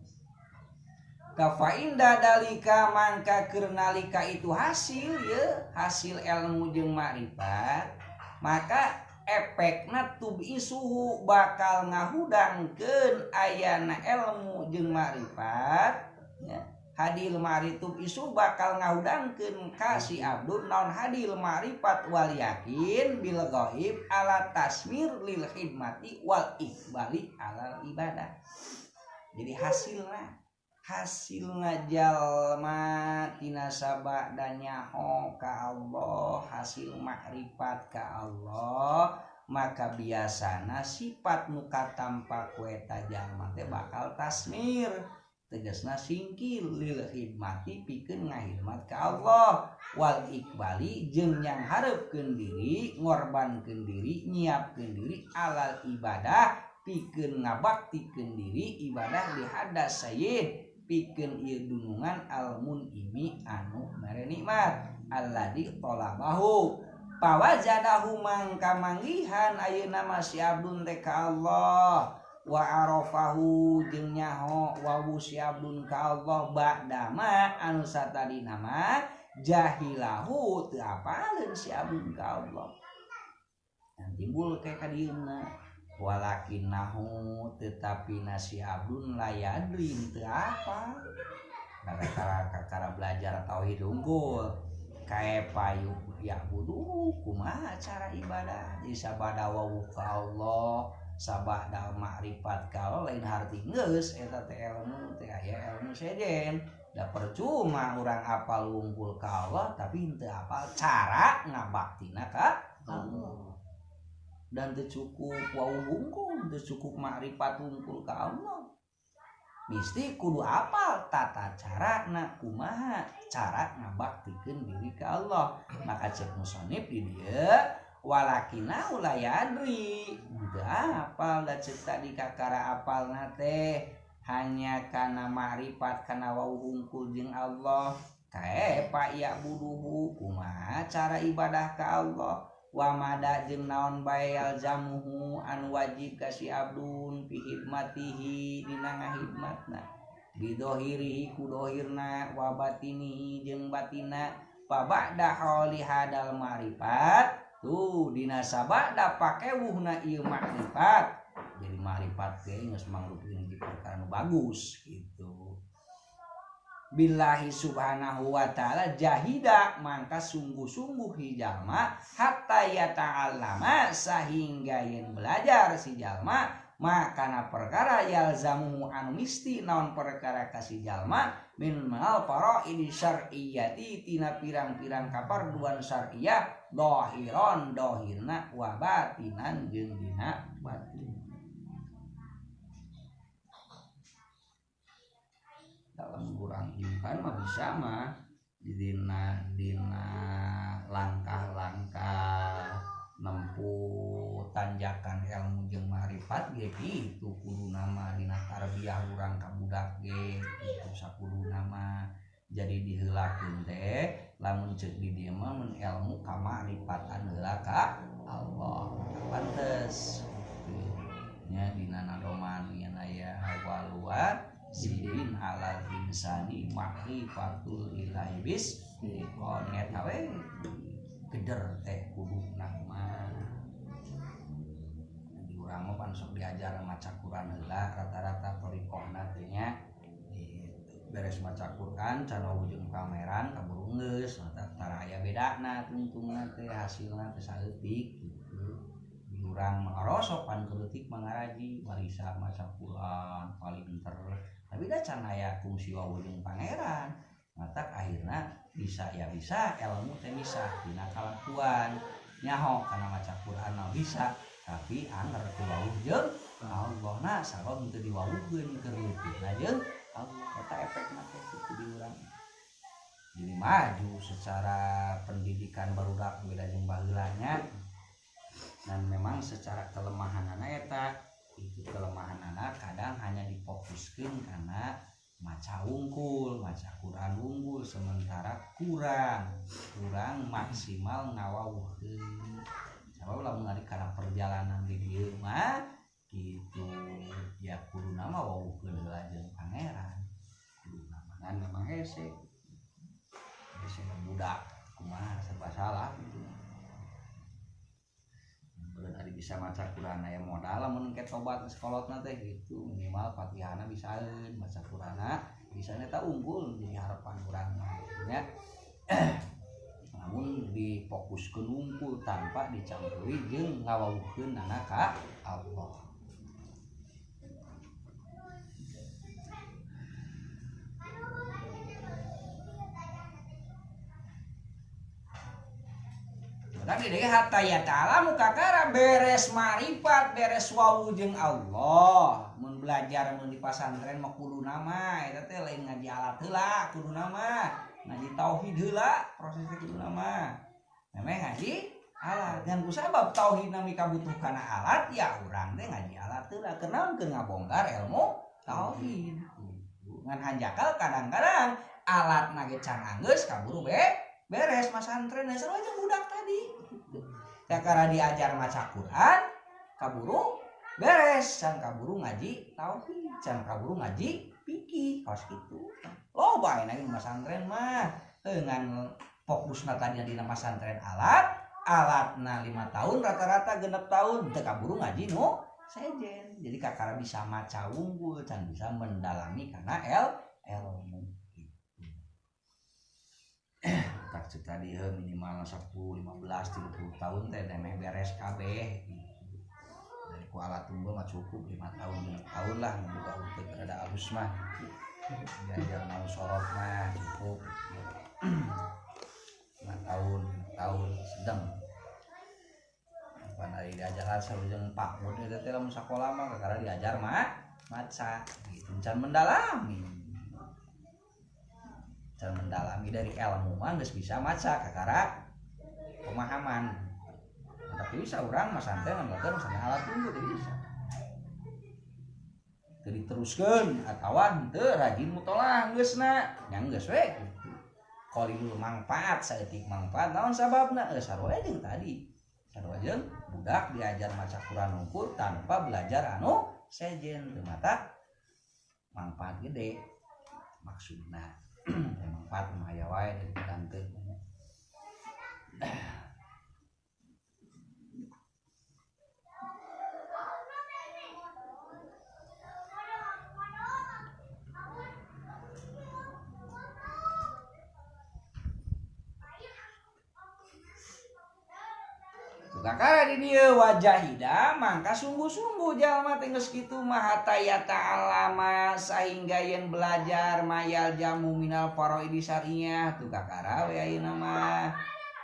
kafa inda dalika mangka keur nalika itu hasil ya hasil ilmu jeung makrifat maka efekna tubisuhu bakal ngahudangkeun ayana ilmu jeung makrifat ya hadil ma'rifat isu bakal ngahudangkeun ka si abdun naon hadil ma'rifat wal yakin bil ghaib ala tasmir lil khidmati wal iqbali ala ibadah jadi hasilna jalma tina sabak dan nyaho ka Allah hasil makrifat ka Allah maka biasana sifat muka tampak kueta jalma teh bakal tasmir tegasna singkil lil khidmati pikeun ngahidmat ka Allah wal iqbali jeung yang hareupeun diri ngorbankeun diri nyiapkeun diri alal ibadah pikeun ngabaktikeun diri ibadah li hadas sayyid pikeun ieu dunungan almun imi anu mere nikmat alladzi talabahu pawajadahu mangka manggihan ayeuna masih abdun teh ka Allah wa arafahu jeung nyaho wa si abdun ka Allah ba'dama anu satadina mah jahilahu teu apaleun si abdun ka Allah timbul ke ka dieuna walakinahu tetapi nasi abdun layadri teu apa kakara belajar tauhid unggul kae payu ya budu kumaha cara ibadah di sabada wau ka Allah sabada makrifat ka Allah lain harti geus eta teh ilmu teh aya ilmu sejen da percuma urang apal unggul ka Allah tapi teu apal cara ngabaktina ka Allah dan tercukup wau hungkul tercukup makrifat hungkul ka Allah mesti kudu apal tata cara na kumaha cara ngabaktikeun diri ka Allah maka cek musannif di dieu walakina ulayadri udah apal da cek tadi kakara apalna teh hanya kana makrifat kana wau hungkul jeung Allah kae pa ya buduhu kumaha cara ibadah ka Allah wa mada jeung naon bae alzamuhu anu wajib ka si abdun fi hidmatihi dina ngahidmatna bidohirihi kudohirna wa batinihi jeung batina fa ba'da hauli hadal ma'rifat tuh dina sabada pakewuhna ieu ma'rifat jadi ma'rifat ge geus mangrupikeun di perkara nu bagus gitu billahi subhanahu wa ta'ala jahida mangka sungguh-sungguh jalma hatta yata'allama sehingga yen belajar si jalma makana perkara yalzamu anu misti naon perkara kasih jalma min mal faraid syar'iyyati tina pirang-pirang kaparduan syar'iyyah dohiron dohirna wa batinan jeung dina batin dalam kurang impan mah bisa mah dina langkah-langkah nempuh tanjakan ilmu jeung ma'rifat ge kitu kuduna mah dina tarbiyah urang ka budak ge kitu sakuluna mah jadi diheulakeun teh lamun ceuk di dieu mah mun ilmu ka ma'rifatan heula ka Allah pantes nya dina nadoman nya aya hawaluat sidin alal insani ma'rifatul ilahi bis kon eta we geder teh kuduna mah di urang mah pan sok diajar maca Quran heula rata-rata thariqahna teh nya beres maca Quran can wujud pameran kaburu geus tara aya bedana tungtungna teh hasilna teh saeutik gitu di urang mah arosok pan keleutik mangaraji marisa maca Quran paling pinter tapi da can aya fungsi wawujud pangeran mata akhirna bisa ya bisa ilmu teh bisa dina kalakuan nyaho kana maca Quran mah bisa tapi anger teu wawujud Allah na sabab teu diwawuhkeun keur leutikna jeung Allah eta efekna teh kitu di urang jadi maju secara pendidikan barudak beda jeung baheula nya dan memang secara kelemahanana eta itu kelemahanana kadang hanya difokuskan karena maca unggul, maca Quran unggul sementara kurang maksimal ngawawuhkeun. Sabab lamun ari kana perjalanan di dieu mah kitu ya kuduna mah wawuhkeun heula jeung pangeran. Kuduna mah memang hese budak kumaha serba salah gitu. Ari bisa maca Quran aya modal lamun engke tobat sekolotna teh gitu minimal Fatihahna bisaeun maca Quranna bisa eta unggul jadi harapan urang nya namun difokuskeun unggul tanpa dicampuri jeung ngawawuhkeun anak ka Allah tapi deui hatta ya ta'ala mukakara beres marifat beres wawu jeung Allah mun belajar mun di pasantren mah kuduna mah eta teh lain ngaji alat heula kuduna mah ngaji tauhid heula proses kuduna mah memang ngaji alat ngan kusabab tauhid nami kabutuh kana alat ya urang teh ngaji alat heula kenaon keur ngabongkar ilmu tauhid ngan hanjakal kadang-kadang alatna ge can anggeus kaburu beres masantren sarua jeung budak tadi sakara diajar maca Quran kaburu beres can kaburu ngaji tauhid can kaburu ngaji fikih kaos kitu loba aya di masantren mah dengan fokusna tadi dina masantren alatna 5 tahun rata-rata 6 tahun teu kaburu ngaji nu sejen jadi kakara bisa maca unggul can bisa mendalami kana ilmu tak tadi minimal 10, 15, 30 tahun teh meh beres kabeh gitu. Dari ku alat unggul mah cukup 5 tahun 6 tahun lah buka untuk ada alus mah diajar mau sorot mah cukup 5 tahun sedang pan ari diajar asal jeung Pak Mun eta teh lamun sakola mah kakara diajar mah maca gitu can mendalami dari ilmu mah geus bisa maca kakara pemahaman tapi bisa urang mah santai nganggokeun sana alat unggul teh bisa teu diteruskeun atawa henteu rajin mutolah geusna nya geus we kitu qalilul manfaat saeutik manfaat naon sababna sarua jeung tadi sarua jeung budak diajar maca Quran hungkul tanpa belajar anu sejen teu mata manfaat gede maksudna manfaat mah aya wae dari teu. Kakara di dieu wajahida mangka sungguh-sungguh jalma teh geus kitu mah hatta ya ta'alama sahingga yen belajar mayal jamu minal faraidi syariah tu kakara we ayeuna mah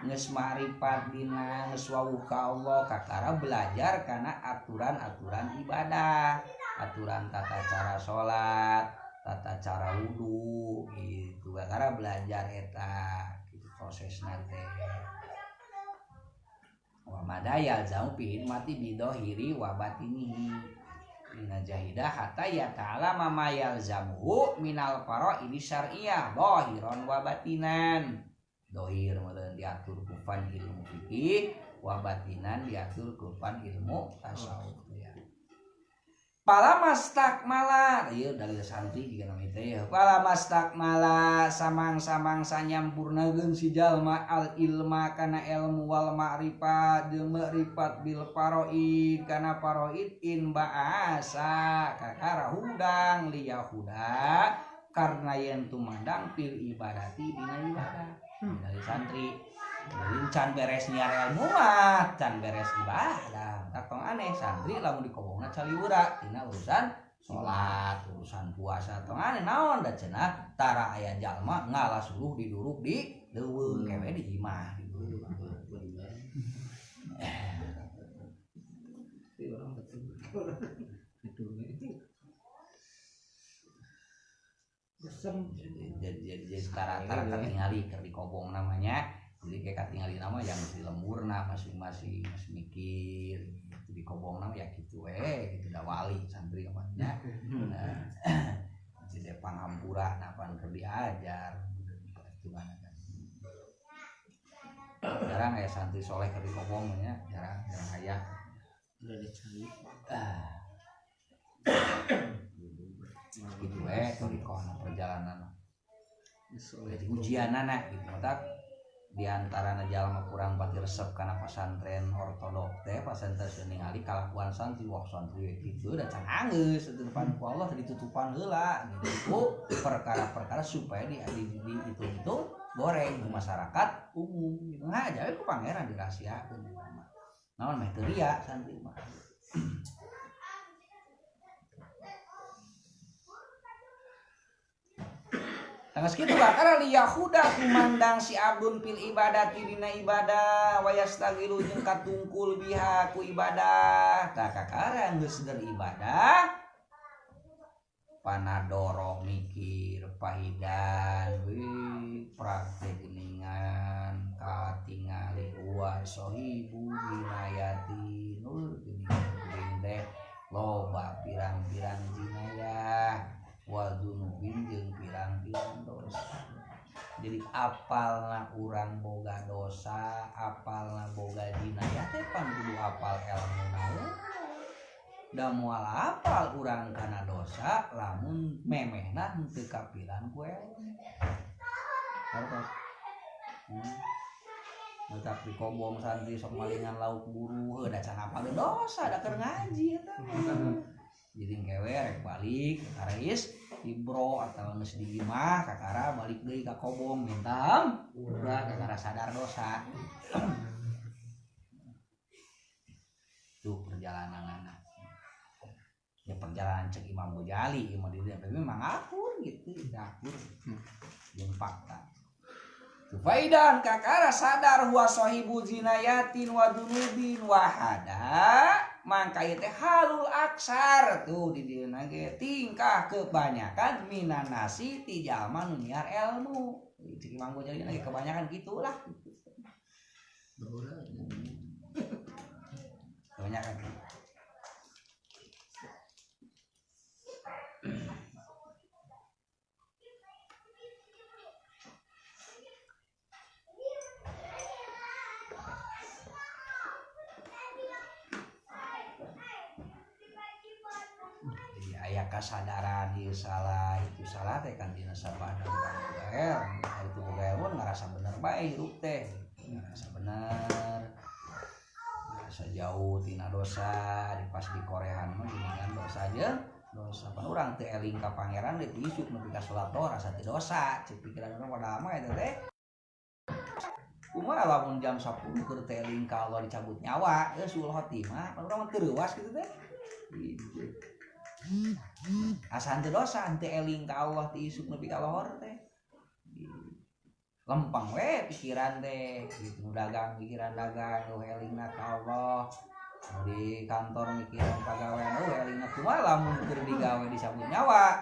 geus ma'rifat dina geus wawuh ka Allah kakara belajar kana aturan-aturan ibadah, aturan tata cara salat, tata cara wudu gitu kakara belajar eta gitu prosesna teh. Wa madaya zau fi hikmati bidohiri wa batinihi mina jahidah hatta ya ta'ala ma yalzamu minal faraidi syar'iyyah dhahiran wa batinan. Dohir meureun diatur ku fan ilmu fikih wa batinan diatur ku fan ilmu tasawuf ya. Pala mastakmala ieu dari santri juga nama teh ya. Pala mastakmala samang-samang sanyempurnakeun si jalma al ilma kana ilmu wal ma'rifat jeung ma'rifat bil faraid kana faraid in ba'asa kakara hudang liyahuda karena yen tumandang pil ibadati dina ibadah. Dari santri jadi can beres nyiar ilmu mah can beres ibadah takong aneh santri lamun dikobongna caliura tina urusan salat urusan puasa tong aneh naon da cenah tara aya jalma ngalah suluh diduruk di leuweung kewe di imah diduruk jadi tara katingali keur dikobong namanya. Jadi kayak katingali nama yang masih lemburna masing-masing masih mikir gitu dikobong nama ya gitu gitu da wali santri namanya. Jadi pangampura napan keur diajar gitu kan. Jarang aya santri soleh keur dikobong nya, jarang aya. Udah dicari. Gitu keur dikona perjalanan. Jadi ujianana gitu mata di antara jalma kurang pati resep kana pesantren ortodok teh pesantren ningali kalakuan santri wah santri kitu da can anggeus teu depan ku Allah ditutupan heula gitu perkara-perkara supaya di itu goreng di masyarakat umum gitu ngajawe ku pangeran dirahasiakeun mah naon meh teu ria santri mah. Tanggas kitu kakara li yahuda kumandang si abdun pil ibadati dina ibadah wa yastagilu jeung katungkul biha ku ibadah tah kakara geus seueur ibadah panadoro mikir pahidan praktek geuningan katingali wa sohibu binayati nur geuning teh loba pirang-pirang jinayah wa dzunubin jeung pirang-pirang dosa. Jadi apalna urang boga dosa, apalna boga jinayah teh pan kudu apal elmuna. Da moal apal urang kana dosa lamun memehna teu kapilan ku elmu. Hartos. Tapi kobong santri sok malingan lauk buru heuh da can apal dosa da keur ngaji eta. Jadi ngewe rek balik karais ibro atau geus di imah kakara balik deui ka kobong mintam udah kakara sadar dosa. Tuh perjalananna. Ya perjalanan cek Imam Ghazali imah di dieu memang akur gitu, akur. Jeung fakta. Faidan kakara sadar huwa sahibu zinayatin wa dunubin wa hada mangka ieu teh halul aksar tuh di dieu ge tingkah kebanyakan minan nasi ti jalma nu nyiar ilmu. Cik Imam Ghazali lagi kebanyakan gitulah. Kebanyakan. kasadaran ieu salah itu salah teh kan dina sabada gael itu gael pun ngarasa bener bae hirup teh ngarasa bener ngarasa jauh tina dosa pas di korehan mah geuningan dosa aja dosa pan urang teh eling ka pangeran teh isuk nepi ka salat rasa teh dosa cek pikiran urang pada mah eta teh kumaha lamun jam 10 keur teh eling ka Allah dicabut nyawa geus sul khotimah pan urang mah teurewas kitu teh asa henteu dosa henteu eling ka Allah teh isuk nepi ka lohor teh lempeng we pikiran teh gitu dagang pikiran dagang elingna ka Allah di kantor mikiran pagawean elingna kumaha lamun keur digawe disambut nyawa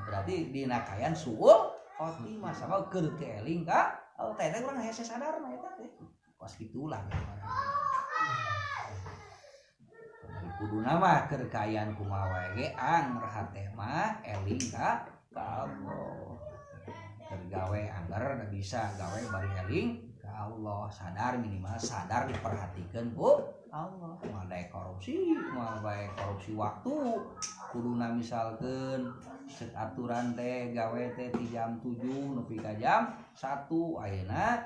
berarti dina kayan suul khotimah sabab keur teh eling ka Allah teh urang hese sadarna eta teh kos kitulah kuduna mah keur kayan kumaha wae ge angger hate mah eling ka Allah keur gawe angger da bisa gawe bari eling ka Allah sadar minimal sadar diperhatikeun ku Allah moal bae korupsi waktu kuduna misalkeun ceuk aturan teh gawe teh ti jam 7 nepi ka jam 1 ayeuna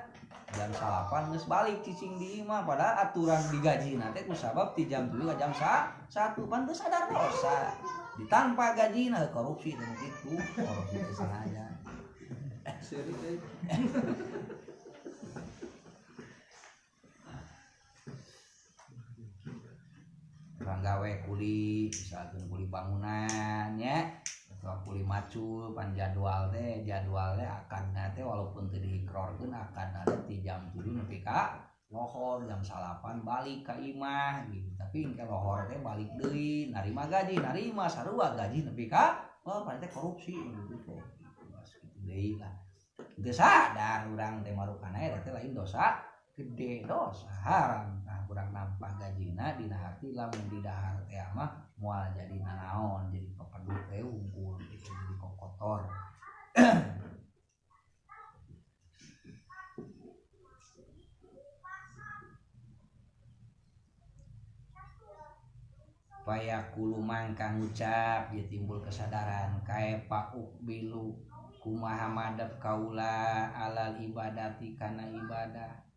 jam 8 geus balik cicing di imah padahal aturan digajina teh kusabab ti jam 7 ka jam 1 pan teu sadar dosa ditanpa gajina korupsi teh kitu korupsi teh sengaja seri teh urang gawe kuli misalkan kuli bangunan nya atau kuli macul pan jadwalnya akan teh walaupun teu diikrorkeun akan ada ti jam 7 nepi ka lohor jam 8 balik ka imah gitu tapi engke lohor teh balik deui narima gaji narima sarua gaji nepi ka pan teh korupsi gitu teh gitu deui lah teu sadar urang teh marukana eta teh lain dosa gede dosa haram nah urang nampak gajina dina hati lamun di dahar teh mah moal jadi nanaon jadi pepedut teh unggul gitu jadi kotor supaya kulu mangka ngucap ya timbul kesadaran kae pauk bilu kumaha madep kaula alal ibadati kana ibadah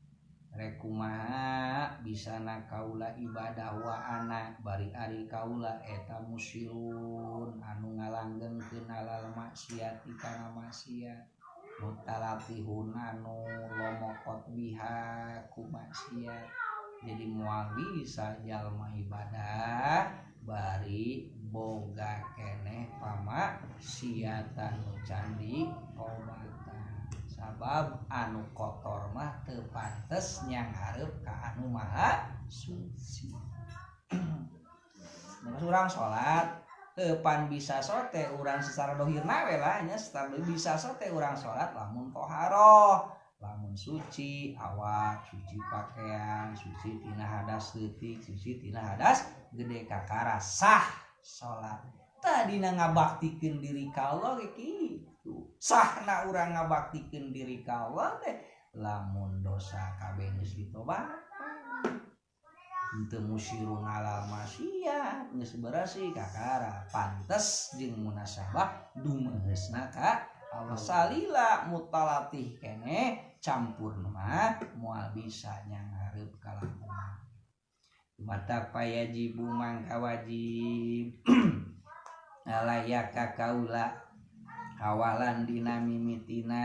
rek kumaha bisana kaula ibadah wa ana bari ari kaula eta musyrun anu ngalanggengkeun alal maksiati kana maksiat mutalatihun anu lomokot biha ku maksiat jadi moal bisa jalma ibadah bari boga keneh pamaksiatan nu candi obatan sabab anu kotor mah teu pantes nyanghareup ka anu maha suci. Mun urang salat teu pan bisa sote urang secara dohirna we lah nya secara bisa sote urang salat lamun toharoh, lamun suci awak, suci pakaian, suci tina hadas leutik, suci tina hadas gede kakara sah salat. Tadina ngabaktikeun diri ka Allah ge kitu. Sahna urang ngabaktikeun diri ka Allah teh lamun dosa kabeh geus ditobatan henteu musyirun alal maksiat geus bersih kakara pantes jeung munasabah dumeheusna ka Allah salila mutalatih keneh campurna mah moal bisa nyanghareup ka lamun mata payajibu mangka wajib alayaka kaula awalan dina mimitina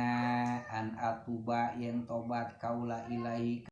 an atuba yen tobat kaula ilahi